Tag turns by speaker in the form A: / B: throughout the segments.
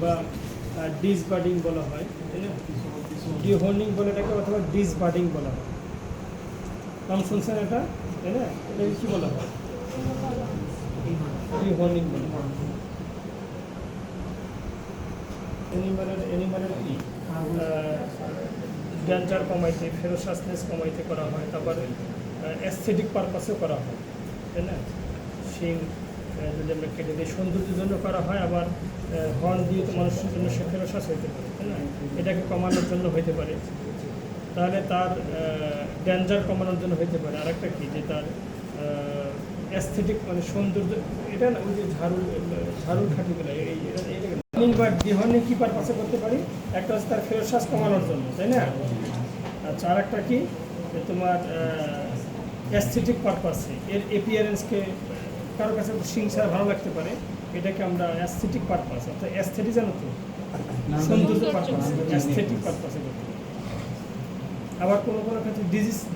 A: বা ডিসবার্ডিং বলা হয়, তাই না? ডিহর্নিং বলে এটাকে, অথবা ডিসবার্ডিং বলা হয়। নাম শুনছেন এটা, তাই না? এটাকে কী বলা হয়? ডিহর্নিং বলা হয়। অ্যানিমালের কি ডেঞ্জার কমাইতে, ফেরোসাসনেস কমাইতে করা হয়, তারপর অ্যাস্থেটিক পারপাসেও করা হয়, তাই না? শিং যদি আমরা কেটে দিই সৌন্দর্যের জন্য করা হয়, আবার হর্ন দিয়ে তো মানুষের জন্য সে ফেরোসাস হইতে পারে, তাই না? এটাকে কমানোর জন্য হইতে পারে, তাহলে তার ডেঞ্জার কমানোর জন্য হইতে পারে। আরেকটা কি, যে তার অ্যাস্থেটিক মানে সৌন্দর্য, এটা না ওই যে ঝাড়ুর খাটিগুলো এই বা ডিহর্নিং কী পারপাসে করতে পারি? একটা হচ্ছে তার ফেরোসাস কমানোর জন্য, তাই না? আচ্ছা, আরেকটা কি, তোমার অ্যাস্থেটিক পারপাসে, এর এপিয়ারেন্সকে কারোর কাছে সিংসার ভালো লাগতে পারে, এটাকে আমরা অ্যাস্থেটিক পারপাস, অর্থাৎ অ্যাস্থেটিক জানো তো, সৌন্দর্য পারপাস, অ্যাস্থেটিক পারপাসে করতে পারে। আবার কোনো কোনো ক্ষেত্রে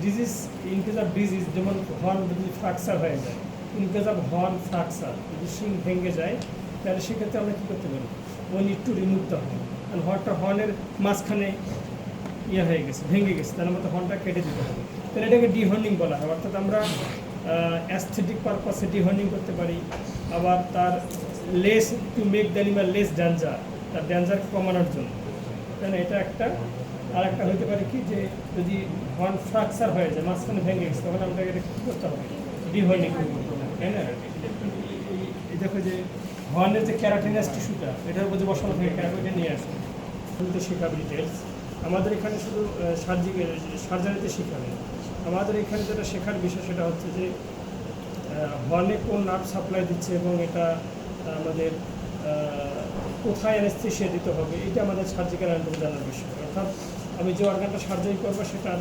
A: ডিজিজ ইনকেস অফ ডিজিজ, যেমন হর্ন যদি ফ্র্যাকচার হয়ে যায়, ইনকেস অফ হর্ন ফ্র্যাকচার, যদি শিং ভেঙে যায়, তাহলে সেক্ষেত্রে আমরা কী করতে পারি? ওই need to remove the horn, কারণ হর্নের মাঝখানে হয়ে গেছে, ভেঙে গেছে, তার মধ্যে হর্নটা কেটে দিতে হবে, তাহলে এটাকে ডিহর্নিং বলা হয়। অর্থাৎ আমরা অ্যাস্থেটিক পারপাসে ডিহর্নিং করতে পারি। আবার তার less, to make the animal less danger, তার ডেঞ্জার কমানোর জন্য, তাই না? এটা একটা। আর একটা হইতে পারে কি, যে যদি হর্ন ফ্র্যাকচার হয়ে যায়, মাঝখানে ভেঙে গেছে, তখন আমরা এটা কী করতে হবে? ডিহর্নিং, তাই না? এই দেখো যে হর্নের যে ক্যারাটিনাস টিস্যুটা, এটার উপর যে বসানো থাকে, ক্যারাটিনটা নিয়ে আসে, তো শেখাবে ডিটেলস। আমাদের এখানে শুধু সার্জারিতে শেখাবে। আমাদের এখানে যেটা শেখার বিষয় সেটা হচ্ছে যে হর্নে কোন নার্ভ সাপ্লাই দিচ্ছে এবং এটা আমাদের কোথায় অ্যানেস্থেসিয়া দিতে হবে, এটা আমাদের সার্জিক্যাল অ্যানাটমি জানার বিষয়। অর্থাৎ আমি যে অর্গানটা সার্জারি করবো সেটার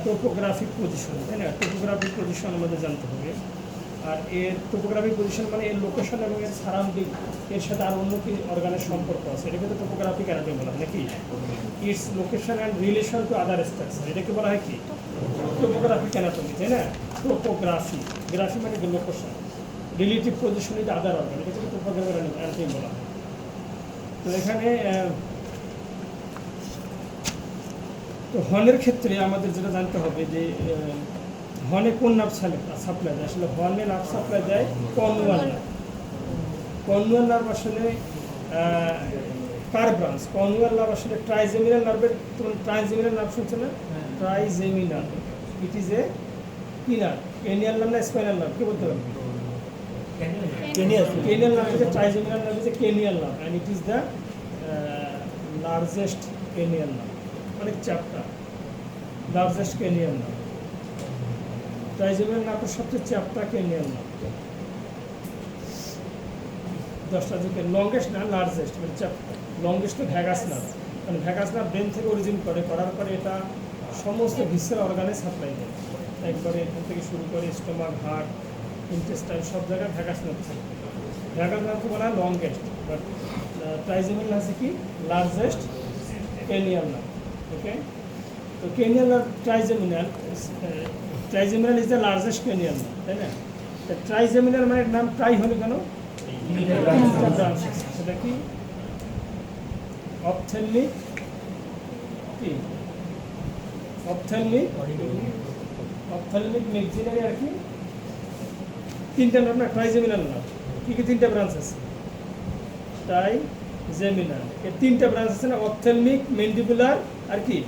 A: টোপোগ্রাফিক পজিশন, তাই না? টোপোগ্রাফিক পজিশন আমাদের জানতে হবে। আর এর টোপোগ্রাফিক পজিশন মানে এর লোকেশন এবং এর সারাউন্ডিং, এর সাথে আর অন্য কি অর্গানের সম্পর্ক আছে, এটাকে তো টোপোগ্রাফিক অ্যানাটমি বলা হয় নাকি? It's location and relation to other structure, এটাকে বলা হয় কি? টোপোগ্রাফিক অ্যানাটমি, তাই না? টোপোগ্রাফি, গ্রাফি মানে location, relative position is other organ, এটাকে টোপোগ্রাফিক অ্যানাটমি বলা হয়। তো এখানে তো হর্নের ক্ষেত্রে আমাদের যেটা জানতে হবে যে হর্নে কোন নার্ভ সাপ্লাই দেয়। আসলে হর্নে নার্ভ সাপ্লাই দেয় কর্নুয়াল নার্ভ। কর্নুয়াল নার্ভ আসলে কার ব্রাঞ্চ? কর্নুয়াল নার্ভ আসলে ট্রাইজেমিনাল নার্ভের, তোমার ট্রাইজেমিনাল নার্ভ শুনছে না? ট্রাইজেমিনাল, ইট ইজ এ কি নার্ভ? ক্রেনিয়াল নার্ভ না স্পাইনাল নার্ভ, কে বলতে পারবে? Cranial nerve is a trigeminal nerve, is a cranial nerve, and it is the largest cranial nerve, অনেক চ্যাপ্টা, লার্জেস্ট ক্রেনিয়াল নার্ভ। ট্রাইজেমিনাল নার্ভের সবচেয়ে চ্যাপ্টা ক্রেনিয়াল নার্ভ, 10টা থেকে লংগেস্ট না লার্জেস্ট, মানে চ্যাপ্টা। লংগেস্ট তো ভ্যাগাস নার্ভ, মানে ভ্যাগাস নার্ভ ব্রেন থেকে অরিজিন করার পরে এটা সমস্ত ভিসেরাল অর্গানে সাপ্লাই দেয়, একবারে এখান থেকে শুরু করে স্টোমাক, হার্ট, ইন্টেস্টাইন, সব জায়গায় ভ্যাগাস নার্ভ থাকে। ভ্যাগাস নার্ভকে বলা হয় লংগেস্ট, বাট ট্রাইজেমিনাল আছে কি লার্জেস্ট ক্রেনিয়াল নার্ভ। ওকে, তো cranial nerve trigeminal is the largest cranial nerve, তাই না? ট্রাইজেমিনাল মানে নাম ট্রাই হলো কেন? সেটা কি? অপথেলমিক, কি অপথেলমিক, ম্যাক্সিলারি, আর কি তিনটা নার্ভ না, ট্রাইজেমিনাল নার্ভ। কি কি তিনটা ব্রাঞ্চ আছে? ট্রাইজেমিনাল, এর তিনটা ব্রাঞ্চ আছে না, অপথেলমিক, ম্যান্ডিবুলার, আর কি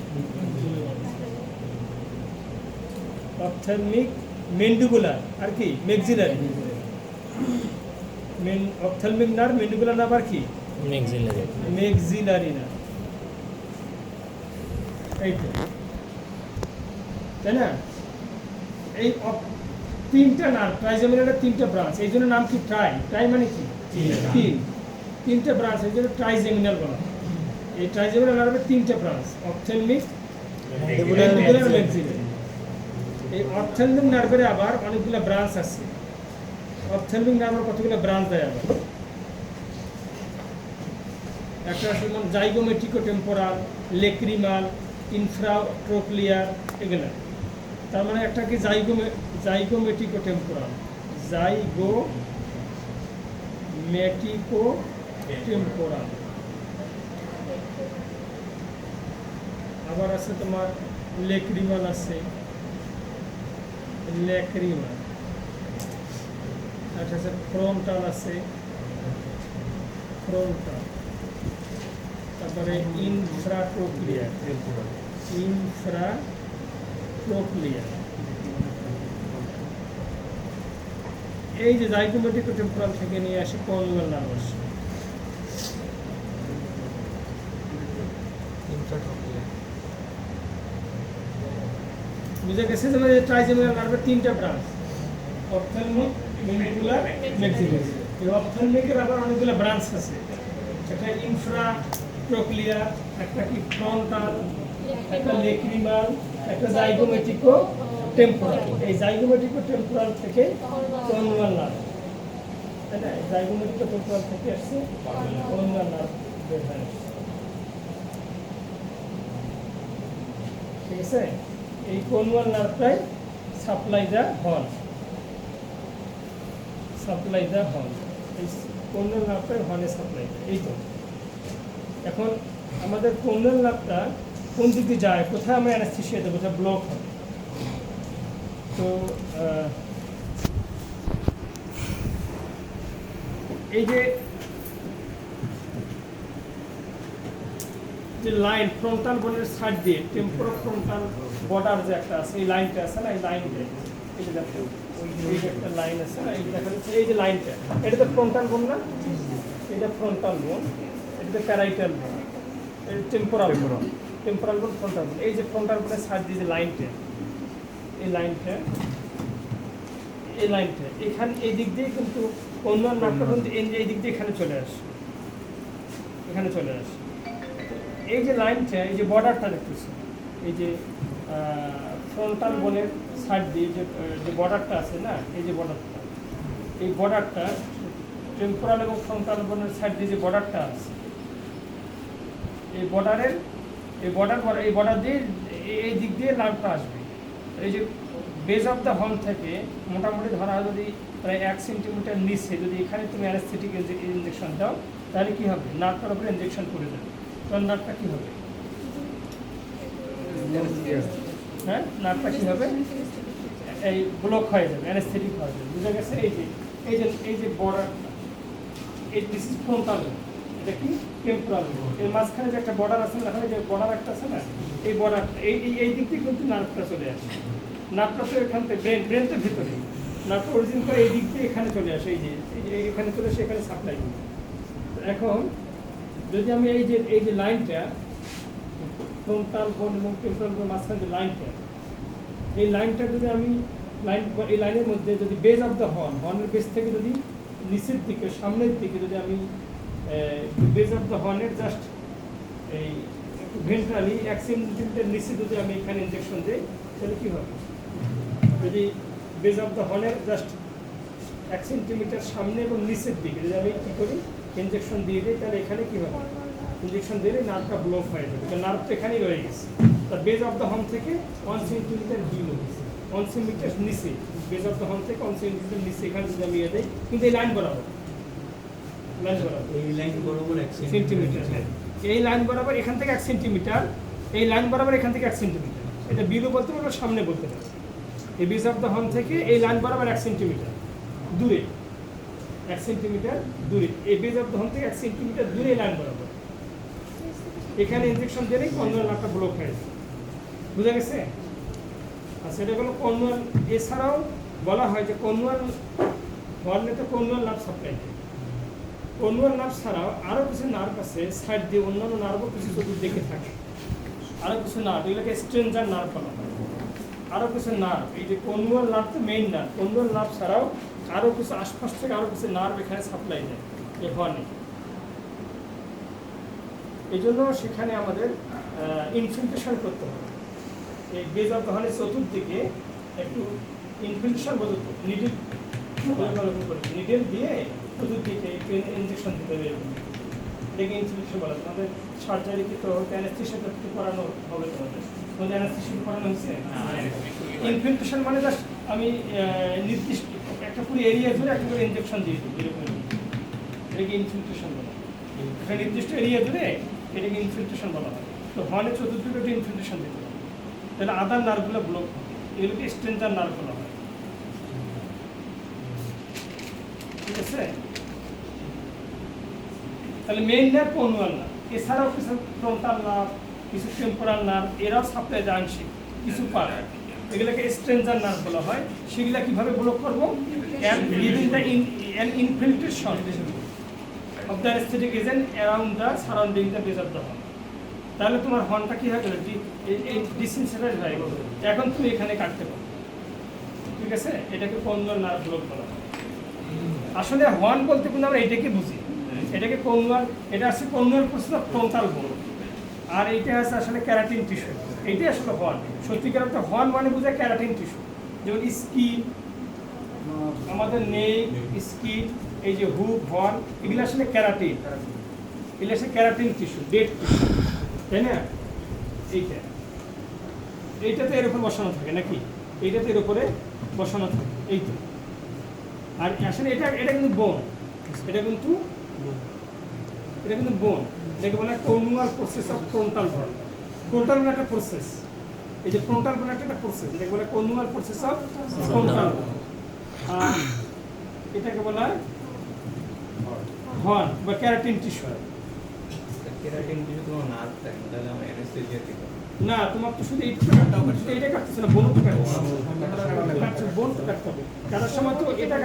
A: অপথেলমিক, ম্যান্ডিবুলার, আর কি maxillary. Ophthalmic nerve, mandibular nerve, আর কি ম্যাক্সিলারি নার্ভ, এইটা, তাই না? এই তিনটা নার্ভ, ট্রাইজেমিনালের তিনটা ব্রাঞ্চ, এই জন্য নাম কি ট্রাই মানে কি তিনটা ব্রাঞ্চ, এই জন্য ট্রাইজেমিনাল বলা। এই ট্রাইজেমিনাল নার্ভের তিনটা ব্রাঞ্চ, অপথেলমিক, ম্যান্ডিবুলার, ম্যাক্সিলারি। এই অপথেলমিক নার্ভের আবার অনেকগুলো ব্রাঞ্চ আছে। অপথেলমিক নার্ভের কতগুলো ব্রাঞ্চ দেয় আবার? একটা আছে যেমন জাইগোমেট্রিকো টেম্পোরাল, লেক্রিমাল, ইনফ্রাট্রোক্লিয়ার, এগুলো। তার মানে একটা কি জাইগোমেট্রিকো টেম্পোরাল, জাইগোমেটিকো টেম্পোরাল, আবার আছে তোমার লেক্রিমাল আছে, লেক্রিমাল, আচ্ছা আছে ফ্রন্টাল আছে, ফ্রন্টাল, তারপরে ইনফ্রাট্রোক্লিয়ার, ইনফ্রাট্রোক্লিয়ার। এই যে জাইগোমেটিক টেম্পোরাল থেকে নিয়ে আসে কর্নিয়াল নার্ভাস। বুঝে গেছে যে ট্রাইজেমিনাল নার্ভের তিনটা ব্রাঞ্চ, অপথ্যালমিক, মেডিকুলার, ম্যাক্সিলারি। এই অপথ্যালমিকের আবার অনেকগুলো ব্রাঞ্চ আছে, একটা ইনফ্রাট্রোক্লিয়ার, একটা কি ফ্রন্টাল, একটা লেক্রিমাল, একটা জাইগোমেটিকো টেম্পোরাল। এই জাইগোমেটিকো টেম্পোরাল থেকে কর্নিয়াল নার্ভ, তাই না? জাইগোমেটিকো টেম্পোরাল থেকে আসছে কর্নিয়াল নার্ভ বের হয়ে আসছে, ঠিক আছে? এই কর্নিয়াল নার্ভটাই সাপ্লাই দা হর্ন, সাপ্লাই দা হর্ন। এই কর্নিয়াল নার্ভটাই হর্নে সাপ্লাই দেয়। এই তো এখন আমাদের কর্নিয়াল নার্ভটা কোন দিকে যায়, কোথায় আমরা অ্যানেস্থেসিয়া দেবো, কোথায় ব্লক হবে। তো এই যে লাইন ফ্রন্টাল বোনের সাইড দিয়ে টেম্পোরাল ফ্রন্টাল বর্ডার যে একটা আছে, এই লাইনটা আছে না, এই লাইনটা, এই যে দেখো এই যে একটা লাইন আছে না, এই দেখা যাচ্ছে এই যে লাইনটা, এটা তো ফ্রন্টাল বোন না, এটা ফ্রন্টাল বোন, এটা তো প্যারাইটাল বোন, এটা টেম্পোরাল বোন, টেম্পোরাল বোন, ফ্রন্টাল বোন। এই যে ফ্রন্টাল বোনের সাইড দিয়ে যে লাইনটা, এই লাইনটা, এই লাইনটা এখানে এই দিক দিয়ে কিন্তু অন্য নাটটা কিন্তু এই দিক দিয়ে এখানে চলে আসে, এখানে চলে আসে। এই যে লাইনটা, এই যে বর্ডারটা দেখতেছি, এই যে ফ্রন্টাল বোনের সাইড দিয়ে যে বর্ডারটা আছে না, এই যে বর্ডারটা, এই বর্ডারটা টেম্পোরাল এবং ফ্রন্টাল বোনের সাইড দিয়ে যে বর্ডারটা আছে, এই বর্ডারের এই বর্ডার দিয়ে এই দিক দিয়ে লাইনটা আসবে। এই যে বেজ অফ দ্য হর্ন থেকে মোটামুটি ধরা হয় যদি প্রায় 1 সেন্টিমিটার নিচে যদি এখানে তুমি অ্যানেস্থেটিক ইনজেকশন দাও, তাহলে কী হবে, নার্ভটার উপরে ইনজেকশন করে দেবে, তখন নার্ভটা কী হবে, হ্যাঁ নার্ভটা কী হবে, এই ব্লক হয়ে যাবে, অ্যানেস্থেটিক হয়ে যাবে। বুঝা গেছে? এই যে বর্ডারটা, এই দিস ইজ ফ্রন্টাল, এটা কি টেম্পোরাল। এর মাঝখানে যে একটা বর্ডার আছে না, এখানে যে বর্ডার একটা আছে না, এই বর্ডারটা এই দিক থেকে কিন্তু নার্ভটা চলে আসে। নার্ভটা তো এখান থেকে ব্রেন তো ভিতরে, নার্ভটা অরিজিন করে এই দিক দিয়ে এখানে চলে আসে, এই যে এখানে চলে আসে, এখানে সাপ্লাই করে। এখন যদি আমি এই যে লাইনটা ফ্রন্টাল বোন এবং টেম্পোরাল বোন মাঝখানে যে লাইনটা, এই লাইনটা যদি আমি এই লাইনের মধ্যে যদি বেজ অফ দ্য হর্নের বেস থেকে যদি নিচের দিকে সামনের দিকে যদি আমি বেজ অফ দ্য হর্নের জাস্ট এই ভেন্ট্রালি 1 সেন্টিমিটার নিচে যদি আমি এখানে ইনজেকশন দিই, তাহলে কী হবে, যদি বেজ অফ দ্য হর্নের জাস্ট 1 সেন্টিমিটার সামনে এবং নিচের দিকে যদি আমি কী করি ইনজেকশন দিয়ে দিই, তাহলে এখানে কী হবে, ইনজেকশন দিলে নার্ভটা ব্লক হয়ে যাবে, কারণ নার্ভ তো এখানেই রয়ে গেছে। তার বেজ অফ দ্য হর্ন থেকে 1 সেন্টিমিটার বিলো, 1 সেন্টিমিটার নিচে, বেজ অফ দ্য হর্ন থেকে 1 সেন্টিমিটার নিচে এখানে যদি আমি দিই, কিন্তু এই লাইন বরাবর,
B: এই লাইন বরাবর 1
A: সেন্টিমিটার, এই লাইন বরাবর এখান থেকে 1 সেন্টিমিটার, এই লাইন বরাবর এখান থেকে 1 সেন্টিমিটার, এটা বিলো বলতে পারবো, সামনে বলতে পারবো। এই বেজ অফ দ্য হর্ন থেকে এই লাইন বরাবর 1 সেন্টিমিটার দূরে, 1 সেন্টিমিটার দূরে, এই বেজ অফ দ্য হর্ন থেকে 1 সেন্টিমিটার দূরে এই লাইন বরাবর এখানে ইনজেকশন দিলেই কর্নিয়াল নার্ভটা ব্লক হয়ে যায়। বুঝা গেছে? আর সেটা হলো কর্নিয়াল। এছাড়াও বলা হয় যে কর্নিয়াল হর্নে তো কর্নিয়াল নার্ভ সাপ্লাই দেয়। কর্নিয়াল নার্ভ ছাড়াও আরও কিছু নার্ভ আছে সাইড দিয়ে, অন্যান্য নার্ভও কিছু চতুর্দিকে থাকে, আরও কিছু নার্ভ, এগুলোকে স্ট্রেঞ্জার নার্ভ বলা হয়। আরও কিছু নার্ভ, এই যে কর্নিয়াল নার্ভ তো মেইন নার্ভ, কর্নিয়াল নার্ভ ছাড়াও আরও কিছু আশপাশ থেকে আরও কিছু নার্ভ এখানে সাপ্লাই দেয় এই হর্নে। এই জন্য সেখানে আমাদের ইনফিল্ট্রেশন করতে হবে। এই বেজ অফ দ্য হর্নের চতুর্দিকে একটু ইনফিল্ট্রেশন বলতে নিডেল নিডেল দিয়ে চতুর্দিকে একটু ইনজেকশন দিতে হবে, এটাকে ইনফিল্ট্রেশন বলা হয়। আমাদের সার্জারিকে তো অ্যানেস্থেসিয়া করানো হবে, তোমাদের অ্যানেস্থেসিয়া করানো হয়েছে। ইনফিল্ট্রেশন মানে জাস্ট আমি নির্দিষ্ট একটা পুরো এরিয়া জুড়ে একটা করে ইনজেকশন দিয়ে দিই, এরকম, এটাকে ইনফিল্ট্রেশন বলা হয়। একটা নির্দিষ্ট এরিয়া জুড়ে এটাকে ইনফিল্ট্রেশন বলা হয়। তো হর্নের চতুর্দিকে একটা ইনফিল্ট্রেশন দিতে হবে, তাহলে আদার নার্ভগুলো ব্লক হবে, এগুলোকে স্ট্রেঞ্জার নার্ভ বলা হয়। ঠিক আছে, তাহলে মেইন নার্ভ কনুয়াল নার্ভ, এছাড়াও কিছু ফ্রন্টাল নার্ভ, কিছু টেম্পোরাল নার্ভ, এরাও সাপ্লাই দেয় আংশিক কিছু পার্ট, এগুলোকে স্ট্রেঞ্জার নার্ভ বলা হয়। সেগুলা কিভাবে ব্লক করবো? an infiltration of the anesthetic agent around the surrounding the base of the horn. তাহলে তোমার হর্নটা কি হয়ে গেল, ডিসেন্সিটাইজ হয়ে গেল, এখন তুমি এখানে কাটতে পারো। ঠিক আছে, এটাকে কনুয়াল নার্ভ ব্লক বলা হয়। আসলে হর্ন বলতে কিন্তু আমরা এটাকে বুঝি, এটাকে কনুয়াল, এটা আছে কনুয়াল প্রসেস অফ ফ্রন্টাল বোন, আর এইটা আছে আসলে ক্যারাটিন টিস্যু। এইটাই আসলে হর্ন, সত্যিকার অর্থে হর্ন মানে বোঝায় ক্যারাটিন টিস্যু। যেমন স্কিন, আমাদের নেক, স্কিন, এই যে হুপ, হর্ন, এগুলো আসলে ক্যারাটিন, এগুলো আসলে ক্যারাটিন টিস্যু, ডেড টিস্যু, তাই না? এইটাতে এর উপর বসানো থাকে নাকি, এইটাতে এর উপরে বসানো থাকে, এই তো। আর আসলে এটা কিন্তু বোন, এটা কিন্তু বোন, এটাকে বলে কনুয়াল প্রসেস অফ ফ্রন্টাল বোন। ফ্রন্টাল বোন একটা প্রসেস, এই যে ফ্রন্টাল বোন একটা প্রসেস, এটাকে বলে কনুয়াল প্রসেস অফ ফ্রন্টাল বোন। আর এটাকে বলা হয় হর্ন বা ক্যারাটিন টিস্যু।
B: কেরাটিন টিস্যু তোমার না থাকে, তাহলে আমরা অ্যানেস্থেসিয়া দিই
A: না, তোমার তো শুধু এইটা কাটতেছে না, বোন তো কাটছে, বোন তো কাটতে হবে। কাটার সময় তো এটা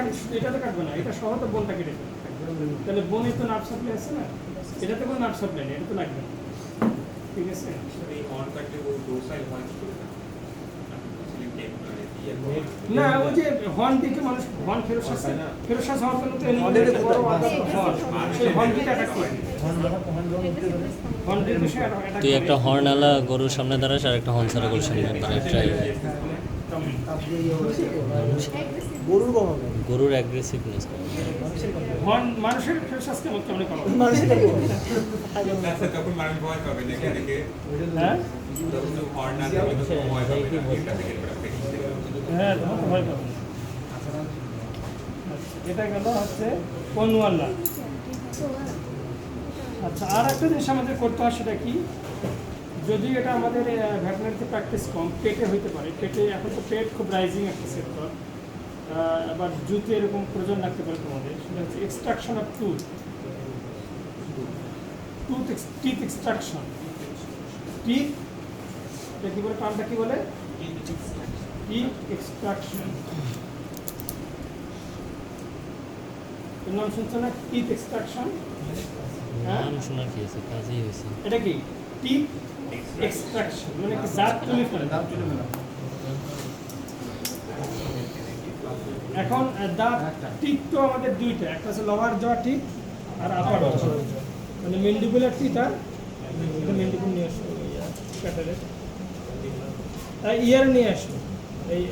A: তো কাটবে না, এটা সহ তো বোনটা কেটে দেবে। তাহলে বোনে তো নার্ভ সাপ্লাই আছে না, এটাতে কোনো নার্ভ সাপ্লাই নেই, এটা তো লাগবে না। ঠিক আছে,
B: এই অন কাটলে ওই ডোসাইল হয় কি করে না?
A: না ওই যে হর্ন দিকে মানুষ হর্ন ফেরোসাস হওয়ার জন্য তো বড় আদা হর্ন, সেই হর্ন দিকে অ্যাটাক করে, হর্ন দিকে সে অ্যাটাক।
C: তুই একটা হর্নওয়ালা গরুর সামনে দাঁড়াস আর একটা হর্ন ছাড়া গরুর সামনে দাঁড়াস, ট্রাই গরুর অ্যাগ্রেসিভনেস
A: হর্ন মানুষের ফেরোসাস কেমন কেমন করা
B: তখন মানুষ ভয় পাবে না, এখানে
A: হ্যাঁ
B: তখন তো হর্ন না দিলে তো ভয় পাবে না, এটা থেকে
A: হ্যাঁ, তখন তো ভয় পাবে না। এটা গেল হচ্ছে কনুয়াল নার্ভ। আচ্ছা, আর একটা জিনিস আমাদের করতে হয়, সেটা কি, যদি এটা আমাদের ভেটেরিনারিতে প্র্যাকটিস কম, পেটে হইতে পারে, পেটে এখন তো পেট খুব রাইজিং একটা সেক্টর, আবার জুতে এরকম প্রয়োজন লাগতে পারে তোমাদের, সেটা হচ্ছে extraction of teeth extraction. Teeth এটা কি বলে, টার্মটা কি বলে? Teeth extraction. এর নাম শুনছো না, টিথ এক্সট্রাকশন?
C: নাম শোনার কি আছে, কাজই হয়েছে।
A: এটা কি টিথ এক্সট্রাকশন, মানে কি দাঁত তুলে ফেলা। এখন দাঁত, টিথ তো আমাদের দুইটা, একটা হচ্ছে লোয়ার জ টিথ আর আপার জ, মানে ম্যান্ডিবুলার টিথ আর ম্যান্ডিবুল নিয়ে আসো, ইয়ার নিয়ে আসো, এই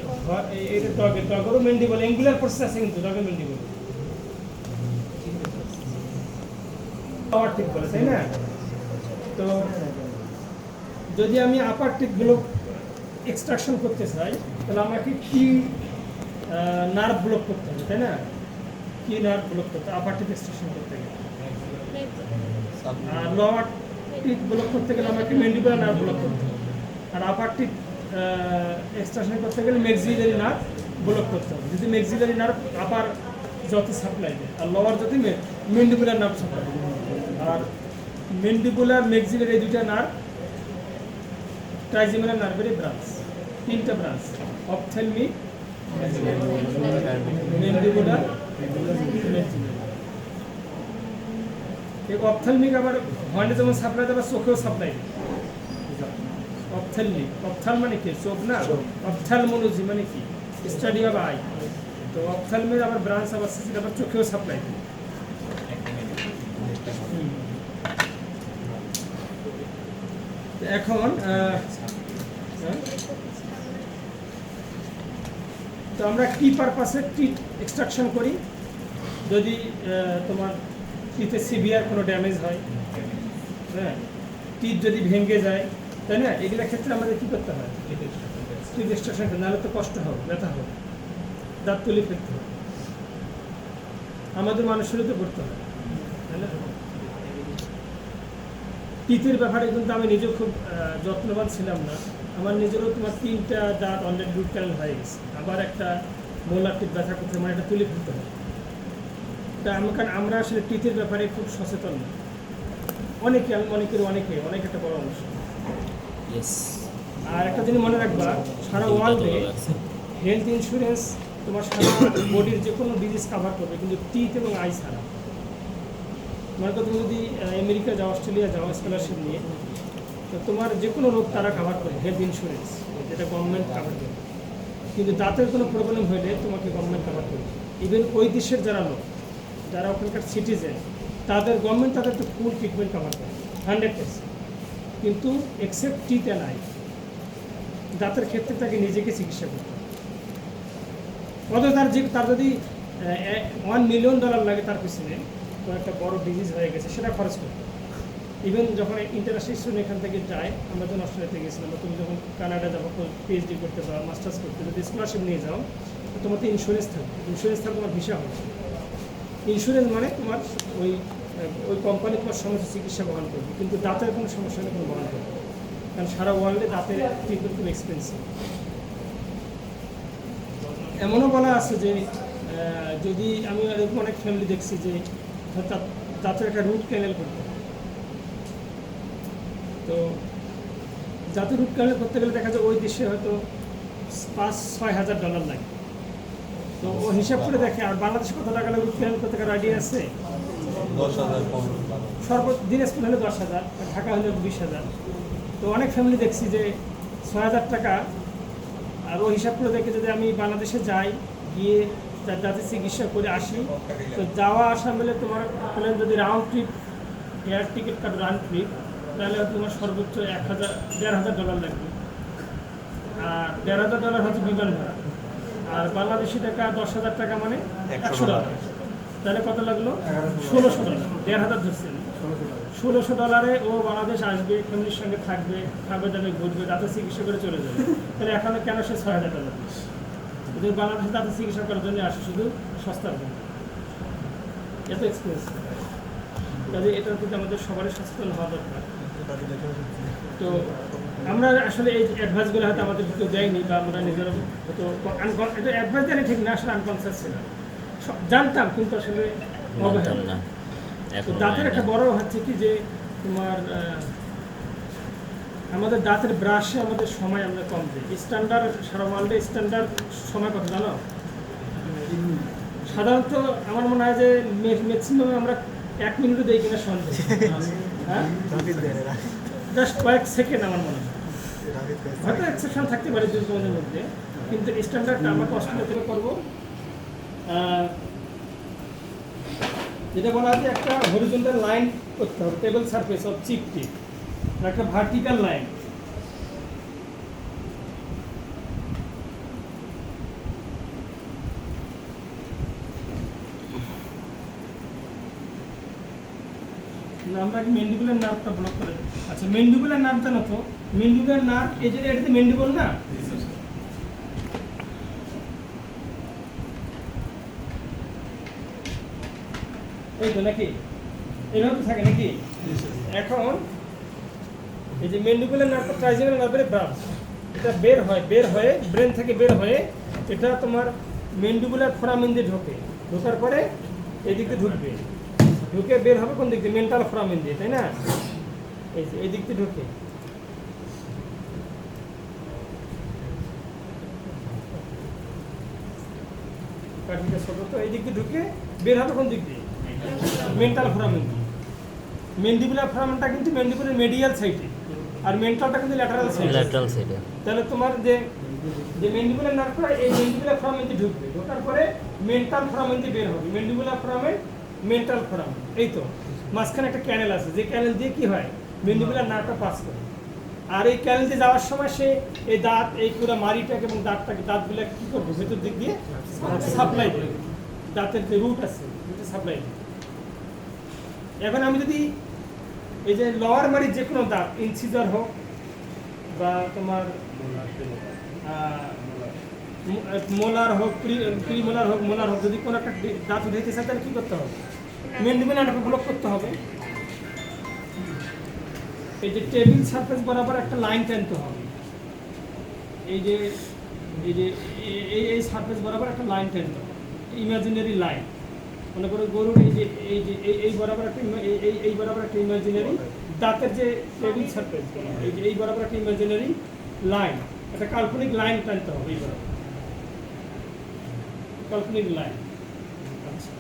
A: ডগেরও ম্যান্ডিবল, অ্যাঙ্গুলার প্রসেস আছে কিন্তু ডগের ম্যান্ডিবল আপার টিথ বলে, তাই না? তো যদি আমি আপার টিথগুলো এক্সট্রাকশন করতে চাই, তাহলে আমাকে কি নার্ভ ব্লক করতে হবে, তাই না? কি নার্ভ ব্লক করতে, আপার টিথ এক্সট্রাকশন করতে গেলে। আর লোয়ার টিথ ব্লক করতে গেলে আমাকে ম্যান্ডিবুলার নার্ভ ব্লক করতে হবে। আর আপার টিথ এক্সট্রাকশন করতে গেলে ম্যাক্সিলারি নার্ভ ব্লক করতে হবে, যদি ম্যাক্সিলারি নার্ভ আপার যত সাপ্লাই দেয়, আর লোয়ার যদি ম্যান্ডিবুলার নার্ভ সাপ্লাই দেয়। আর ম্যান্ডিবুলার, ম্যাক্সিলারি এই দুইটা নার্ভ ট্রাইজেমিনাল নার্ভের ব্রাঞ্চ, তিনটা ব্রাঞ্চ, অপথ্যালমিক, ম্যান্ডিবুলার, এই অপথ্যালমিক আবার হর্নে যেমন সাপ্লাই দেয়, চোখেও সাপ্লাই দেয়। অপথ্যালমিক, অপথ্যাল মানে কি চোখ না, অপথ্যালমোলজি মানে কি স্টাডি অফ আই। তো অপথ্যালমিক আবার ব্রাঞ্চ আবার সেটা আবার চোখেও সাপ্লাই দেয়। এখন তো আমরা কি পারপাসে টিথ এক্সট্রাকশন করি? যদি তোমার টিথে সিভিয়ার কোনো ড্যামেজ হয়, হ্যাঁ, টিথ যদি ভেঙে যায়, তাই না, এগুলো ক্ষেত্রে আমাদের কী করতে হয়? টিথ এক্সট্রাকশন, নাহলে তো কষ্ট হবে, ব্যথা হবে, দাঁত তুলে ফেলতে হবে, আমাদের মানুষেরও তো করতে হয়, তাই না? টিথের ব্যাপারে কিন্তু আমি নিজেও খুব যত্নবান ছিলাম না। আমার নিজেরও তোমার 3টা দাঁত অলরেডি রুট ক্যানেল হয়ে গেছে, আবার একটা মোলার টিপ ব্যথা করতে মানে এটা তুলে ফেলতে হবে। তা কারণ আমরা আসলে টিথের ব্যাপারে খুব সচেতন না অনেকে, আমি মনে করি অনেক একটা বড় অংশ। আর একটা জিনিস মনে রাখবা, সারা ওয়ার্ল্ডে হেলথ ইন্স্যুরেন্স তোমার সারা বডির যে কোনো ডিজিজ কাভার করবে, কিন্তু টিথ এবং আই ছাড়া। মনে করো তুমি যদি আমেরিকা যাও, অস্ট্রেলিয়া যাও স্কলারশিপ নিয়ে, তো তোমার যে কোনো রোগ তারা কাভার করে, হেলথ ইন্স্যুরেন্স যেটা গভর্নমেন্ট কাভার করে। কিন্তু দাঁতের কোনো প্রবলেম হলে তোমাকে গভর্নমেন্ট কাভার করবে। ইভেন ওই দেশের যারা লোক, যারা ওখানকার সিটিজেন, তাদের গভর্নমেন্ট তাদের তো ফুল ট্রিটমেন্ট কাভার করে 100%। কিন্তু এক্সেপ্ট টিথ অ্যান্ড আই, দাঁতের ক্ষেত্রে তাকে নিজেকে চিকিৎসা করতে হবে। অথচ তার যদি $1 মিলিয়ন লাগে তার পিছনে, তো একটা বড় ডিজিজ হয়ে গেছে, সেটা খরচ করতে হবে। ইভেন যখন ইন্টারন্যাশনাল স্টুডেন্ট এখান থেকে যায়, আমরা যখন অস্ট্রেলিয়াতে গেছিলাম, বা তুমি যখন কানাডা যাবো পিএইচডি করতে যাও, মাস্টার্স করতে, যদি স্কলারশিপ নিয়ে যাও, তো তোমার তো ইন্স্যুরেন্স থাকবে। তোমার ভিসা হবে। ইন্স্যুরেন্স মানে তোমার ওই কোম্পানি তোমার সমস্ত চিকিৎসা বহন করবে, কিন্তু দাঁতের কোনো সমস্যা নেই কোনো বহন করবে, কারণ সারা ওয়ার্ল্ডে দাঁতের ট্রিটমেন্ট খুব এক্সপেন্সিভ। এমনও বলা আছে যে যদি আমি এরকম অনেক ফ্যামিলি দেখছি যে দাঁতের একটা রুট ক্যানেল করতে হবে। তো দাঁতের রুট ক্যানেল করতে গেলে দেখা যায় ওই দেশে হয়তো $5-6 হাজার লাগে। তো ও হিসাব করে দেখে, আর বাংলাদেশে কত টাকা লাগে রুট ক্যানেল করতে, আইডিয়া আছে?
C: 10,000
A: দিনাজপুর হলে 10,000, ঢাকা হলে 20,000। তো অনেক ফ্যামিলি দেখছি যে 6,000 টাকা, আর ও হিসাব করে দেখে যদি আমি বাংলাদেশে যাই, গিয়ে দাঁতের চিকিৎসা করে আসি, তো যাওয়া আসা মিলে তোমার প্লেন যদি রাউন্ড ট্রিপ এয়ার টিকিট কাটো রাউন্ড ট্রিপ, তাহলে তোমার সর্বোচ্চ $1,500 লাগবে। আর $1,500 হচ্ছে বিমান ভাড়া, আর বাংলাদেশি টাকা 10,000 টাকা মানে $100। তাহলে কত লাগলো? $1,600। $1,500 ধরছেন, $1,600 ও বাংলাদেশ আসবে, ফ্যামিলির সঙ্গে থাকবে, খাবে দাবে, ঘুরবে, দাঁতের চিকিৎসা করে চলে যাবে। তাহলে এখানে কেন সে $6,000 দিচ্ছে? যদি বাংলাদেশে দাঁতের চিকিৎসা করার জন্য আসে শুধু সস্তার জন্য, এত এক্সপেন্সিভ। কাজে এটার প্রতি আমাদের সবারই সচেতন হওয়া দরকার। তো আমরা আসলে এই অ্যাডভাইসগুলো হয়তো আমাদের কেউ দেয়নি, বা আমরা নিজেরা হয়তো এটা অ্যাডভাইস দেয়নি ঠিক না, আসলে আনকনসিয়াস ছিলাম, জানতাম কিন্তু আসলে
C: না।
A: তো দাঁতের একটা বড় হচ্ছে কি যে তোমার আমাদের দাঁতের ব্রাশে আমাদের সময় আমরা কম দিই। স্ট্যান্ডার্ড সারা ওয়ার্ল্ডে স্ট্যান্ডার্ড সময় কত জানো? সাধারণত আমার মনে হয় যে ম্যাক্সিমাম আমরা 1 মিনিটও দিই কিনা সন্দেহ। হ্যাঁ, জাস্ট কয়েক সেকেন্ড আমার মনে হয়, হয়তো এক্সেপশন থাকতে পারে 2 সেকেন্ডের মধ্যে, কিন্তু স্ট্যান্ডার্ডটা আমরা অস্ট্রেলিয়া থেকে করবো। যেটা বলা হয় একটা হরিজন্টাল লাইন করতে হবে, টেবল সারফেস অফ চিপ টিপ, একটা ভার্টিক্যাল লাইন। আমরা মেন্ডিবুলার নার্ভটা ব্লক করে দিই। আচ্ছা, মেন্ডিবুলার নার্ভ জানো তো? মেন্ডিবুলার নার্ভ, এই যে এটাতে মেন্ডিবল না, এই তো নাকি এইভাবে থাকে নাকি? এখন এই যে মেন্ডিবুলার নার্ভ, ট্রাইজেমিনাল নার্ভের ব্রাঞ্চ, এটা বের হয়ে ব্রেন থেকে বের হয়ে এটা তোমার মেন্ডিবুলার ফোরামেন দিয়ে ঢোকার পরে এই দিক দিয়ে ঢুকে বের হবে কোন দিক দিয়ে? মেন্টাল ফোরামেন দিয়ে, তাই না? এই দিক দিয়ে ঢুকে ছোট, তো এই দিক দিয়ে ঢুকে বের হবে কোন দিক দিয়ে? মেন্টাল ফোরামেন দিয়ে। মেন্ডিবুলার ফোরামেনটা কিন্তু মেন্ডিবুলার মিডিয়াল সাইডে, আর মেন্টালটা কিন্তু ল্যাটারাল সাইডে। তাহলে তোমার যে মেন্ডিবুলার নার্ভটা এই মেন্ডিবুলার ফোরামেন দিয়ে ঢুকবে, ঢোকার পরে মেন্টাল ফোরামেন দিয়ে বের হবে। মেন্ডিবুলার ফোরামেন, মেন্টাল ফোরামেন, এই তো মাঝখানে একটা ক্যানেল আছে, যে ক্যানেল দিয়ে কি হয়? মেন্ডিবুলার নার্ভটা পাস করে। আর এই ক্যানেল দিয়ে যাওয়ার সময় সে এই দাঁত, এই পুরো মাড়িটাকে এবং দাঁতগুলো কি করবে? ভেতর দিক দিয়ে সাপ্লাই দেবে, দাঁতের যে রুট আছে সাপ্লাই দেবে। এখন আমি যদি এই যে লোয়ার মাড়ির যে কোনো দাঁত, ইনসিজার হোক বা তোমার মোলার হোক, প্রিমোলার হোক, মোলার হোক, যদি কোনো একটা দাঁত উঠাইতে চায়, তাহলে কী করতে হবে? মেন্ডিবুলার নার্ভকে ব্লক করতে হবে। এই যে টেবিল সারফেস বরাবর একটা লাইন টানতে হবে। এই যে এই যে এই সারফেস বরাবর একটা লাইন টানতে হবে, ইমাজিনারি লাইন। মনে করো গরুর এই বরাবর একটা এই বরাবর একটা ইমাজিনারি দাঁতের যে টেবিল সারফেস, এই বরাবর একটা ইমাজিনারি লাইন, একটা কাল্পনিক লাইন টানতে হবে এই বরাবর, কাল্পনিক লাইন। আচ্ছা,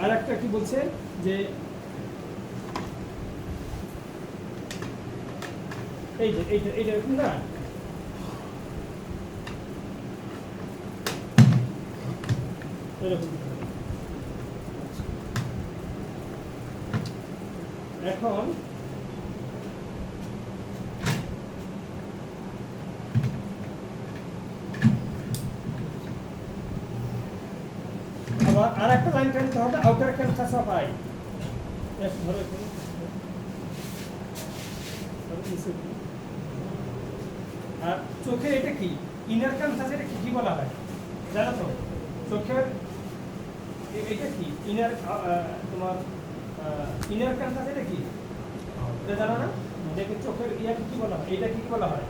A: আর একটা কি বলছে যে এই যে এইটা এরকম না, এরকম। এখন আবার আর একটা লাইন টানতে হবে, আউটার ক্যানভাস অফ আই। ধরো এখানে আর চোখের এটা কি, ইনার ক্যানভাস, এটা কি বলা হয় জানো তো? চোখের এটা কি, ইনার তোমার ইনার ক্যানভাস, এটা কি এটা জানো না? দেখে চোখের ইয়াকে কি বলা হয়, এটা কি বলা হয়?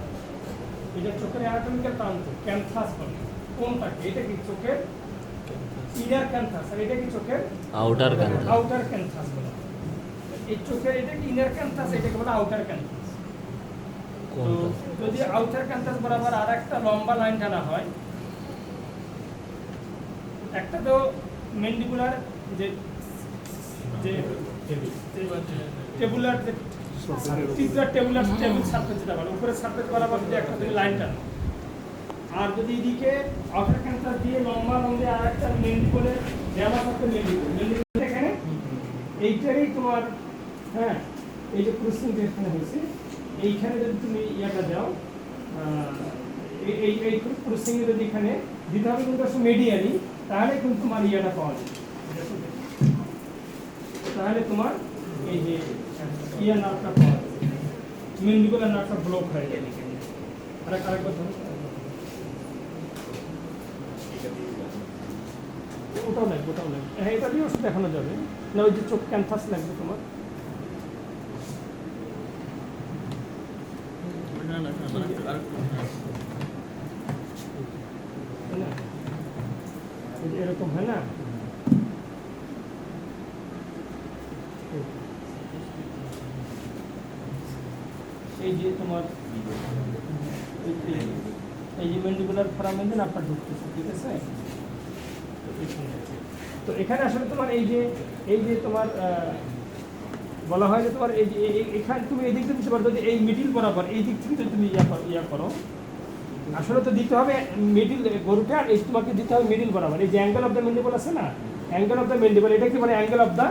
A: এটা চোখের অ্যানাটমিক্যাল প্রান্ত, ক্যানভাস বলে। কোনটাকে? এটা কি চোখের ইনার ক্যানভাস, আর এটা কি চোখের
C: আউটার ক্যানভাস।
A: আউটার ক্যানভাস বলা হয়। এই চোখের এটা কি ইনার ক্যানভাস, এটাকে বলা আউটার ক্যানভাস। তো যদি আউটার ক্যানভাস বরাবর আর একটা লম্বা লাইন টানা হয়, একটা তো ম্যান্ডিবুলার যে টেবুলার টেবুলার টেবিল সারফেস যেটা বলে, উপরের সারফেস বরাবর যদি একটা লাইন টানো, আর যদি এদিকে আউটার ক্যানভাস দিয়ে লম্বা লম্বে আর একটা ম্যান্ডিবুলের র্যামাস একটা ম্যান্ডিবুল এখানে এইটারই তোমার, হ্যাঁ এই যে ক্রসিং এখানে হয়েছে, এইখানে যদি তুমি ইয়াটা দাও, এই ক্রসিং যদি এখানে দিতে হবে কিন্তু মিডিয়ালি, তাহলে কিন্তু তোমার ইয়াটা পাওয়া যাবে, তাহলে তোমার এই যে ইয়ার নার্ভটা পাওয়া যাবে, ম্যান্ডিবুলার নার্ভটা ব্লক হয়ে যাবে। আরেকবার ধরো, ওটাও লাগবে, হ্যাঁ এটা দিয়েও দেখানো যাবে না, ওই যে চোখ ক্যানভাস লাগবে তোমার। এরকম হয় না, এই যে তোমার এই যে ম্যান্ডিবুলার ফোরামেন আপনার ঢুকতেছে, ঠিক আছে? তো এখানে আসলে তোমার এই যে তোমার বলা হয় যে তোমার এই যে এখানে তুমি এই দিক থেকে দিতে পারো, যদি এই মিডিল বরাবর এই দিক থেকে যদি তুমি ইয়া করো, আসলে তো দিতে হবে মিডিল গরুটা, আর এই তোমাকে দিতে হবে মিডিল বরাবর। এই যে অ্যাঙ্গেল অফ দ্য ম্যান্ডিবল আছে না, অ্যাঙ্গেল অফ দ্য ম্যান্ডিবল, এটা কি মানে angle of the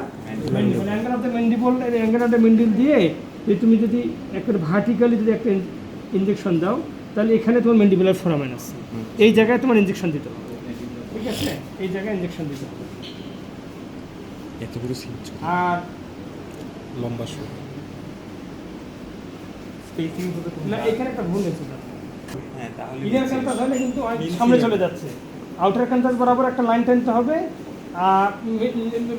A: mandible, angle of the mandible, angle of the mandible দিয়ে তুমি যদি একটা ভার্টিক্যালি যদি একটা ইনজেকশন দাও, তাহলে এখানে তোমার ম্যান্ডিবুলার ফোরামেন আছে, এই জায়গায় তোমার ইনজেকশন দিতে হবে, ঠিক আছে? এই জায়গায় ইনজেকশন দিতে হবে।
D: এতগুলো
A: আর
D: লম্বা স্পেসিং
A: না, এখানে একটা ভুল হয়েছে,
B: হ্যাঁ তাহলে
A: ইনার ক্যানভাস হলে কিন্তু সামনে চলে যাচ্ছে, আউটার ক্যানভাস বরাবর একটা লাইন টানতে হবে, আর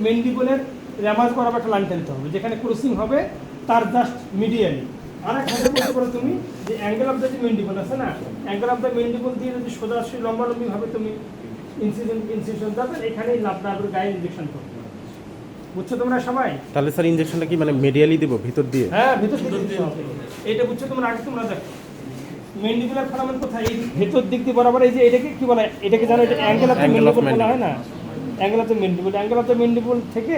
A: ম্যান্ডিবুলের র্যামাস বরাবর একটা লাইন টানতে হবে, যেখানে ক্রসিং হবে তার জাস্ট মিডিয়ালি। আর একটা বলতে পারো তুমি যে অ্যাঙ্গেল অফ দ্য যে ম্যান্ডিবল আছে না, অ্যাঙ্গেল অফ দ্য ম্যান্ডিবল দিয়ে যদি সোজাসুজি লম্বালম্বিভাবে তুমি ইনসিশন যাবে, এখানেই লাভের গায়ে ইনজেকশন করবে। বুঝছো তোমরা সবাই?
D: তাহলে স্যার ইনজেকশনটা কি মানে মিডিয়ালি দেব ভিতর দিয়ে?
A: হ্যাঁ, ভিতর দিয়ে হবে। এটা বুঝছো তোমরা? আগে তোমরা দেখো ম্যান্ডিবুলার ফোরামেন কোথায়, এই ভেতর দিক দিয়ে বরাবর। এই যে এটাকে কি বলা হয়, এটাকে জানো, এটা অ্যাঙ্গেল অফ দ্য ম্যান্ডিবল বলা হয় না, angle of the mandible. Angle of the mandible থেকে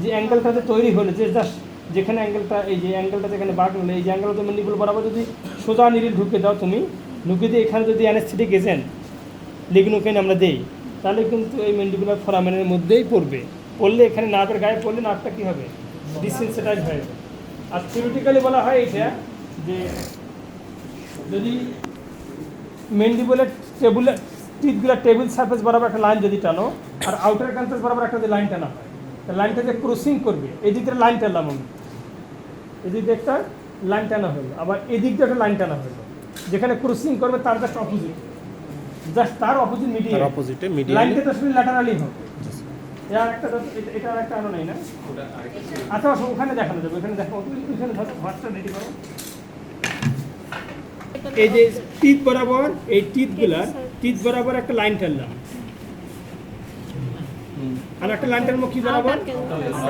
A: যে অ্যাঙ্গেলটাতে তৈরি হলো, যে জাস্ট যেখানে অ্যাঙ্গেলটা, এই যে অ্যাঙ্গেলটা যেখানে বাঁক হলো, এই যে অ্যাঙ্গেল অফ দ্য ম্যান্ডিবল বরাবর যদি সোজা নিরিল ঢুকে দাও তুমি, ঢুকে দিয়ে এখানে যদি অ্যানেস্থেটিক এজেন্ট লিগনোকেন আমরা দেই, তাহলে কিন্তু এই ম্যান্ডিবুলার ফোরামেনের মধ্যেই পড়বে। পড়লে এখানে নার্ভের গায়ে পড়লে নার্ভটা কী হবে, ডিসেন্সিটাইজ হয়ে যাবে। আর থিওরিটিক্যালি বলা হয় এটা যে যদি ম্যান্ডিবুলার টিথগুলো টেবিল সারফেস বরাবর একটা লাইন যদি টানো, আর আউটার ক্যানভাস বরাবর একটা লাইন টানা হয়, লাইনটা যে ক্রসিং করবে, এদিক দিয়ে লাইন টানলাম আমি, এদিক দিয়ে একটা লাইন টানা হলো, আবার এদিক দিয়ে একটা লাইন টানা হলো, যেখানে ক্রসিং করবে তার জাস্ট অপোজিট, জাস্ট তার অপোজিট মিডিয়াল,
D: অপোজিটে মিডিয়ালি
A: লাইনটা তো আসলে ল্যাটারালি হবে, আর একটা এটা আর একটা আনো নাই না?
B: ওটা আরেকটা ছিল।
A: আচ্ছা আসো, ওখানে দেখানো যাবে, ওখানে দেখো, ওখানে ভাতটা রেডি করো। এই যে টিথ বরাবর, এই টিথ বরাবর একটা লাইন টানলাম, আর একটা লাইন টানবো কি বরাবর?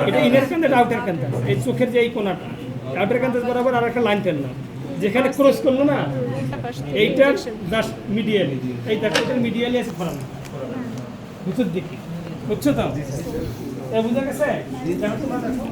A: এটা ইনার ক্যান্থাস, আউটার ক্যান্থাস, এই চোখের যে এই কোণাটা, আউটার ক্যান্থাস বরাবর আর একটা লাইন টানলাম, যেখানে ক্রস করলো না এইটা জাস্ট মিডিয়ালি, এই দেখো এটা মিডিয়ালি আছে ফরানো, বুঝছো দেখি, বুঝছো তো? বুঝা গেছে? দেখো তোমরা দেখো।